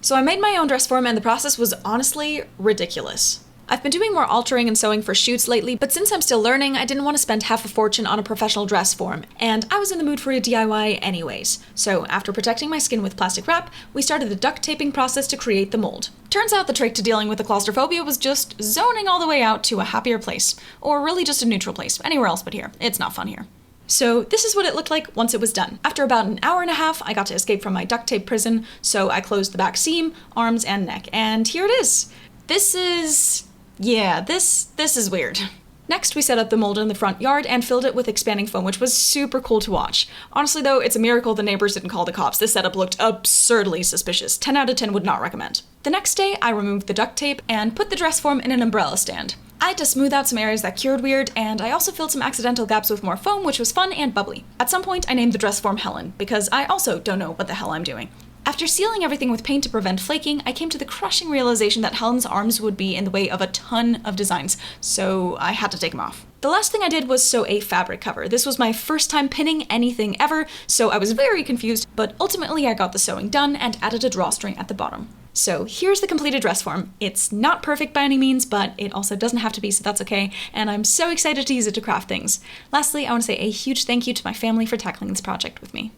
So I made my own dress form and the process was honestly ridiculous. I've been doing more altering and sewing for shoots lately, but since I'm still learning, I didn't want to spend half a fortune on a professional dress form, and I was in the mood for a DIY anyways. So after protecting my skin with plastic wrap, we started the duct taping process to create the mold. Turns out the trick to dealing with the claustrophobia was just zoning all the way out to a happier place, or really just a neutral place, anywhere else but here. It's not fun here. So this is what it looked like once it was done. After about an hour and a half, I got to escape from my duct tape prison, so I closed the back seam, arms, and neck, and here it is. This is weird. Next, we set up the mold in the front yard and filled it with expanding foam, which was super cool to watch. Honestly though, it's a miracle the neighbors didn't call the cops. This setup looked absurdly suspicious. 10 out of 10 would not recommend. The next day, I removed the duct tape and put the dress form in an umbrella stand. I had to smooth out some areas that cured weird, and I also filled some accidental gaps with more foam, which was fun and bubbly. At some point, I named the dress form Helen, because I also don't know what the hell I'm doing. After sealing everything with paint to prevent flaking, I came to the crushing realization that Helen's arms would be in the way of a ton of designs, so I had to take them off. The last thing I did was sew a fabric cover. This was my first time pinning anything ever, so I was very confused, but ultimately I got the sewing done and added a drawstring at the bottom. So here's the completed dress form. It's not perfect by any means, but it also doesn't have to be, so that's okay, and I'm so excited to use it to craft things. Lastly, I want to say a huge thank you to my family for tackling this project with me.